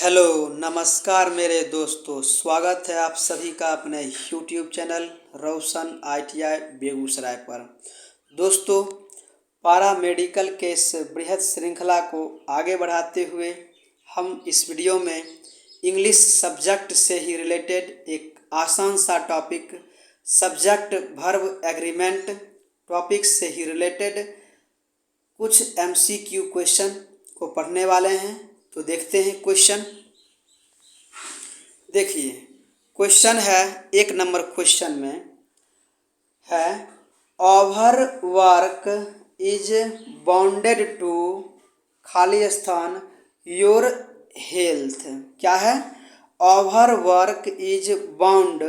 Hello नमस्कार मेरे दोस्तों, स्वागत है आप सभी का अपने यूट्यूब चैनल रोशन ITI बेगूसराय पर। दोस्तों, पारा मेडिकल के इस बृहद श्रृंखला को आगे बढ़ाते हुए हम इस वीडियो में इंग्लिश सब्जेक्ट से ही रिलेटेड एक आसान सा topic, subject verb agreement topic से ही रिलेटेड कुछ MCQ क्वेश्चन को पढ़ने वाले हैं। तो देखते हैं क्वेश्चन। देखिए, क्वेश्चन है, एक नंबर क्वेश्चन में है over work is bounded to खाली स्थान योर हेल्थ। क्या है? Over work is bound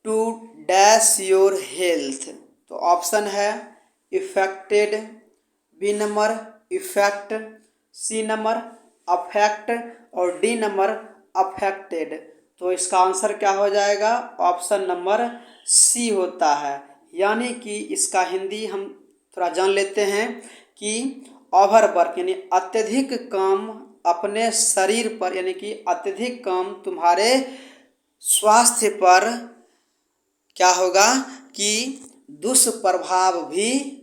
to dash your health. तो ऑप्शन है effected, b number effect, c number affect और डी नंबर अफेक्टेड। तो इसका आंसर क्या हो जाएगा? ऑप्शन नंबर सी होता है। यानी कि इसका हिंदी हम थोड़ा जान लेते हैं कि ओवरवर्क यानी अत्यधिक काम अपने शरीर पर, यानी कि अत्यधिक काम तुम्हारे स्वास्थ्य पर क्या होगा कि दुष्प्रभाव भी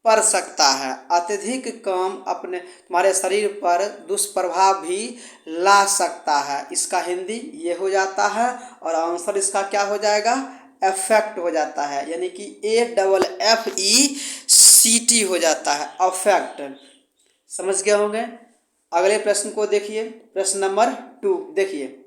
पड़ सकता है। अत्यधिक काम अपने तुम्हारे शरीर पर दुष्प्रभाव भी ला सकता है। इसका हिंदी ये हो जाता है और आंसर इसका क्या हो जाएगा? अफेक्ट हो जाता है, यानी कि AFFECT हो जाता है, अफेक्ट। समझ गए होंगे। अगले प्रश्न को देखिए, प्रश्न नंबर 2 देखिए।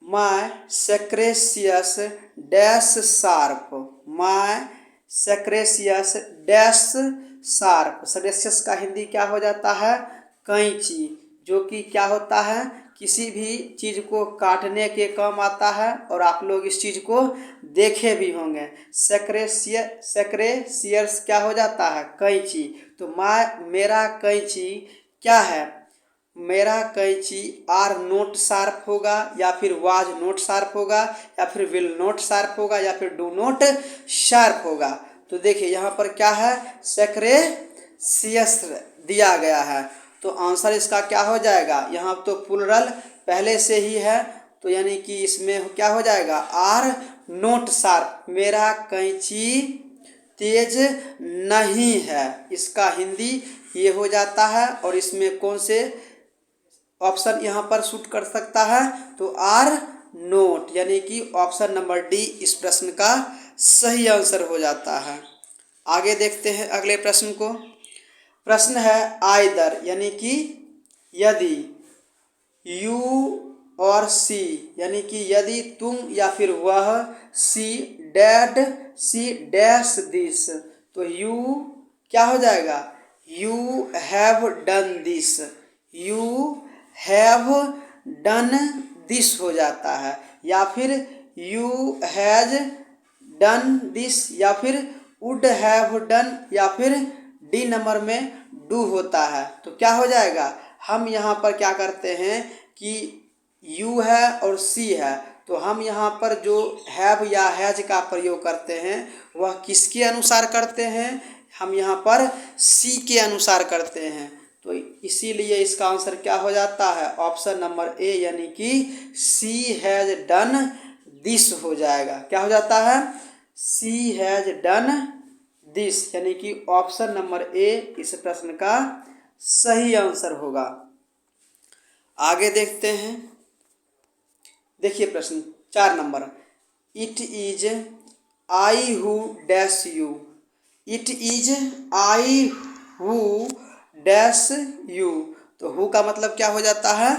My scissors dash sharp, my scissors dash sharp. Scissors का हिंदी क्या हो जाता है? कैंची, जो कि क्या होता है? किसी भी चीज़ को काटने के काम आता है और आप लोग इस चीज़ को देखे भी होंगे। सेक्रेसियस क्या हो जाता है? कैंची। तो मेरा कैंची क्या है? मेरा कैंची आर नोट शार्प होगा, या फिर वाज नोट शार्प होगा, या फिर विल नोट शार्प होगा, या फिर डू नोट शार्प होगा। तो देखिए यहाँ पर क्या है? सेक्रेसियस दिया गया है। तो आंसर इसका क्या हो जाएगा? यहाँ तो प्लुरल पहले से ही है, तो यानी कि इसमें क्या हो जाएगा? आर नोट शार्प, मेरा कैंची तेज नहीं है। इसका हिंदी ये हो जाता है। और इसमें कौन से ऑप्शन यहाँ पर शूट कर सकता है? तो आर नोट, यानी कि ऑप्शन नंबर डी इस प्रश्न का सही आंसर हो जाता है। आगे देखते हैं अगले प्रश्न को। प्रश्न है आइदर, यानी कि यदि, यू और सी, यानी कि यदि तुम या फिर वह, सी डैश दिस। तो यू क्या हो जाएगा? You have done this, you have done this हो जाता है, या फिर यू हैज डन दिस, या फिर वुड हैव डन, या फिर डी नंबर में डू होता है। तो क्या हो जाएगा? हम यहाँ पर क्या करते हैं कि यू है और सी है, तो हम यहाँ पर जो हैव या हैज का प्रयोग करते हैं वह किसके अनुसार करते हैं? हम यहाँ पर सी के अनुसार करते हैं। तो इसीलिए इसका आंसर क्या हो जाता है? ऑप्शन नंबर ए, यानी कि सी हैज डन दिस हो जाएगा। क्या हो जाता है? सी हैज डन दिस, यानी कि ऑप्शन नंबर ए इस प्रश्न का सही आंसर होगा। आगे देखते हैं। देखिए प्रश्न 4 number. It is I who dash you, it is I who dash you. तो हु का मतलब क्या हो जाता है?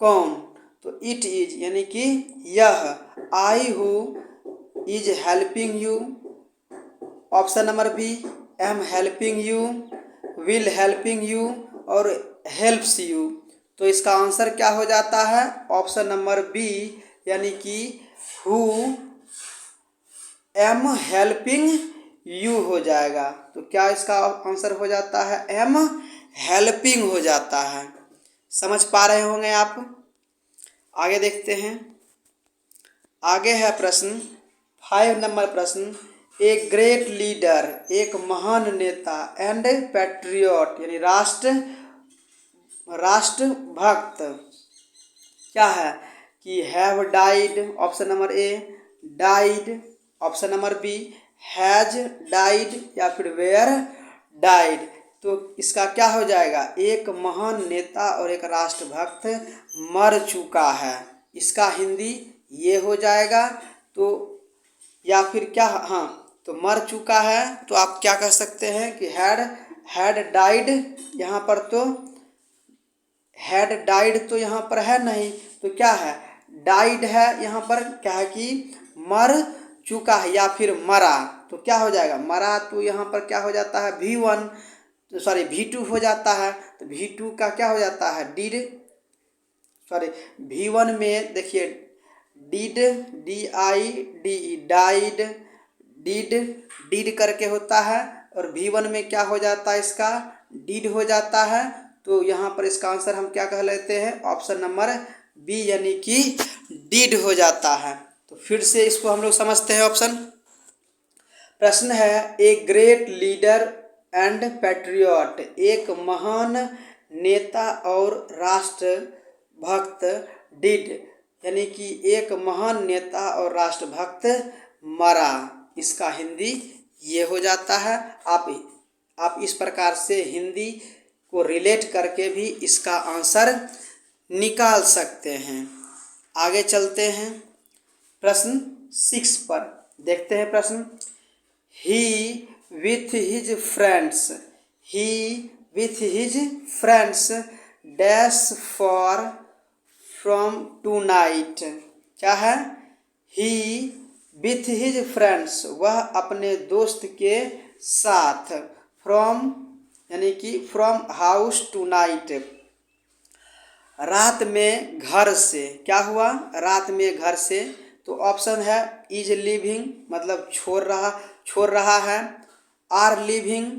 कौन। तो इट इज यानी कि यह, I who is helping you, option number b am helping you, will helping you और हेल्प्स यू। तो इसका आंसर क्या हो जाता है? ऑप्शन नंबर बी, यानी कि हु एम हेल्पिंग यू हो जाएगा। तो क्या इसका आंसर हो जाता है? एम हेल्पिंग हो जाता है। समझ पा रहे होंगे आप। आगे देखते हैं। आगे है प्रश्न 5 नंबर प्रश्न। ए ग्रेट लीडर, एक महान नेता, एंड पैट्रियट यानी राष्ट्रभक्त क्या है कि have died option number a, died option number b, has died या फिर वेयर डाइड। तो इसका क्या हो जाएगा, एक महान नेता और एक राष्ट्रभक्त मर चुका है, इसका हिंदी ये हो जाएगा। तो या फिर क्या, हाँ तो मर चुका है तो आप क्या कह सकते हैं कि हैड डाइड। यहाँ पर तो हैड डाइड तो यहाँ पर है नहीं, तो क्या है डाइड है, यहाँ पर क्या है कि मर चुका है या फिर मरा। तो क्या हो जाएगा मरा, तो यहाँ पर क्या हो जाता है V1 सॉरी V2 हो जाता है। तो V2 का क्या हो जाता है डिड, सॉरी V1 में देखिए डिड DIDE डाइड, डिड करके होता है, और V1 में क्या हो जाता है इसका डिड हो जाता है। तो यहाँ पर इसका आंसर हम क्या कह लेते हैं, ऑप्शन नंबर बी यानी कि डिड हो जाता है। तो फिर से इसको हम लोग समझते हैं ऑप्शन। प्रश्न है a great leader and patriot, एक महान नेता और राष्ट्रभक्त डिड यानी कि एक महान नेता और राष्ट्रभक्त मरा, इसका हिंदी ये हो जाता है। आप इस प्रकार से हिंदी को रिलेट करके भी इसका आंसर निकाल सकते हैं। आगे चलते हैं प्रश्न 6 पर, देखते हैं प्रश्न। He with his friends dash for from tonight, क्या है ही विथ हिज फ्रेंड्स, वह अपने दोस्त के साथ, फ्रॉम यानी कि फ्रॉम हाउस टू नाइट, रात में घर से, क्या हुआ रात में घर से। तो ऑप्शन है इज लिविंग मतलब छोड़ रहा है, आर लिविंग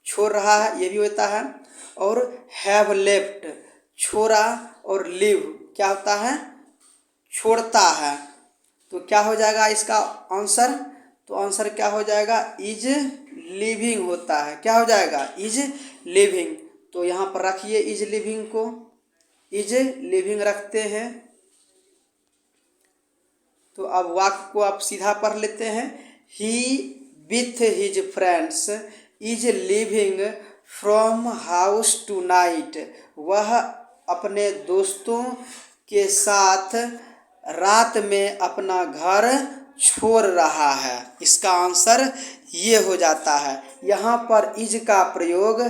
छोड़ रहा है ये भी होता है, और हैव लेफ्ट छोड़ा, और लिव क्या होता है छोड़ता है। तो क्या हो जाएगा इसका आंसर, तो आंसर क्या हो जाएगा इज लिविंग होता है, क्या हो जाएगा इज लिविंग। तो यहाँ पर रखिए इज लिविंग को, इज लिविंग रखते हैं। तो अब वाक्य को आप सीधा पढ़ लेते हैं, he with his friends is living from house tonight, वह अपने दोस्तों के साथ रात में अपना घर छोड़ रहा है, इसका आंसर ये हो जाता है। यहाँ पर इज का प्रयोग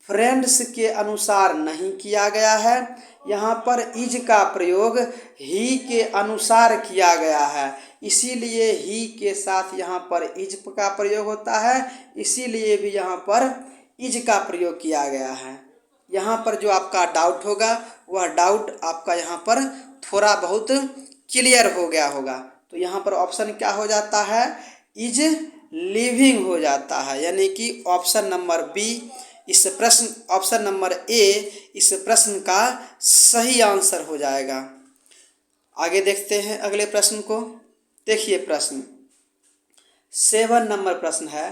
फ्रेंड्स के अनुसार नहीं किया गया है, यहाँ पर इज का प्रयोग ही के अनुसार किया गया है, इसीलिए ही के साथ यहाँ पर इज का प्रयोग होता है, इसीलिए भी यहाँ पर इज का प्रयोग किया गया है। यहाँ पर जो आपका डाउट होगा वह डाउट आपका यहाँ पर थोड़ा बहुत क्लियर हो गया होगा। तो यहाँ पर ऑप्शन क्या हो जाता है इज लिविंग हो जाता है, यानी कि ऑप्शन नंबर बी इस प्रश्न, ऑप्शन नंबर ए इस प्रश्न का सही आंसर हो जाएगा। आगे देखते हैं अगले प्रश्न को। देखिए प्रश्न 7 नंबर प्रश्न है,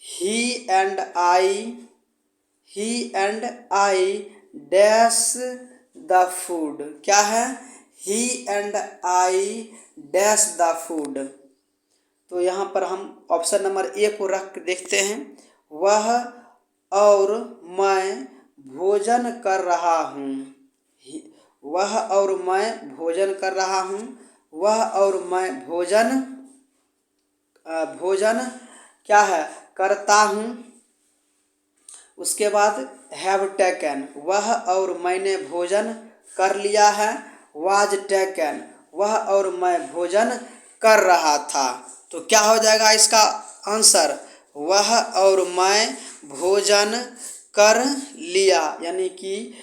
he and I dash the food, क्या है he and I dash the food. तो यहाँ पर हम ऑप्शन नंबर ए को रख के देखते हैं, वह और मैं भोजन कर रहा हूँ, वह और मैं भोजन कर रहा हूँ, वह और मैं भोजन क्या है करता हूँ। उसके बाद हैव टेकन, वह और मैंने भोजन कर लिया है, वाज टेकन, वह और मैं भोजन कर रहा था। तो क्या हो जाएगा इसका आंसर, वह और मैं भोजन कर लिया, यानी कि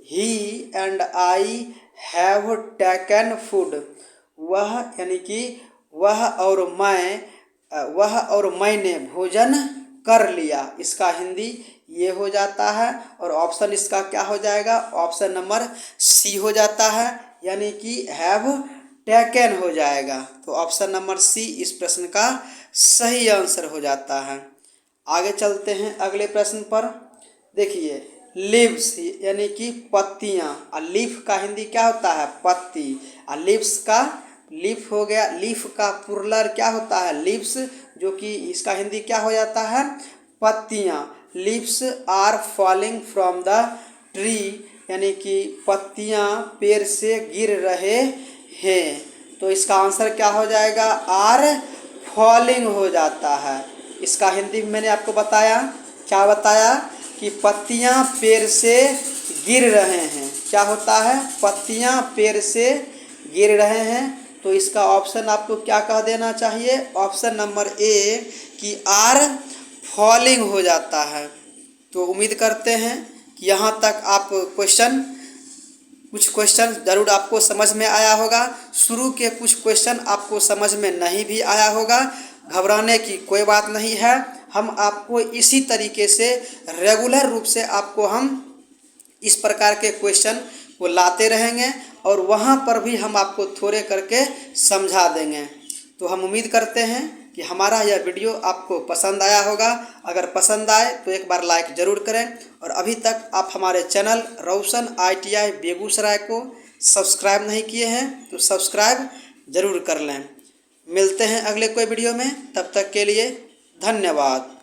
he and I have taken food, वह यानी कि वह और मैंने भोजन कर लिया, इसका हिंदी ये हो जाता है। और ऑप्शन इसका क्या हो जाएगा, ऑप्शन नंबर सी हो जाता है, यानी कि हैव टेकन हो जाएगा। तो ऑप्शन नंबर सी इस प्रश्न का सही आंसर हो जाता है। आगे चलते हैं अगले प्रश्न पर। देखिए लीव्स यानी कि पत्तियाँ। और लीफ का हिंदी क्या होता है? पत्ती। और लीव्स का लीफ हो गया, लीफ का प्लुरल क्या होता है? लीव्स, जो कि इसका हिंदी क्या हो जाता है? पत्तियाँ। Leaves are falling from the tree यानी कि पत्तियाँ पेड़ से गिर रहे हैं। तो इसका आंसर क्या हो जाएगा? आर फॉलिंग हो जाता है। इसका हिंदी में मैंने आपको बताया, क्या बताया? कि पत्तियाँ पेड़ से गिर रहे हैं। क्या होता है? पत्तियाँ पेड़ से गिर रहे हैं। तो इसका ऑप्शन आपको क्या कह देना चाहिए? ऑप्शन नंबर ए कि आर फॉलिंग हो जाता है। तो उम्मीद करते हैं कि यहाँ तक आप कुछ क्वेश्चन ज़रूर आपको समझ में आया होगा। शुरू के कुछ क्वेश्चन आपको समझ में नहीं भी आया होगा, घबराने की कोई बात नहीं है। हम आपको इसी तरीके से रेगुलर रूप से आपको हम इस प्रकार के क्वेश्चन को लाते रहेंगे और वहाँ पर भी हम आपको थोड़े करके समझा देंगे। तो हम उम्मीद करते हैं कि हमारा यह वीडियो आपको पसंद आया होगा। अगर पसंद आए तो एक बार लाइक ज़रूर करें और अभी तक आप हमारे चैनल रोशन ITI बेगूसराय को सब्सक्राइब नहीं किए हैं तो सब्सक्राइब ज़रूर कर लें। मिलते हैं अगले कोई वीडियो में, तब तक के लिए धन्यवाद।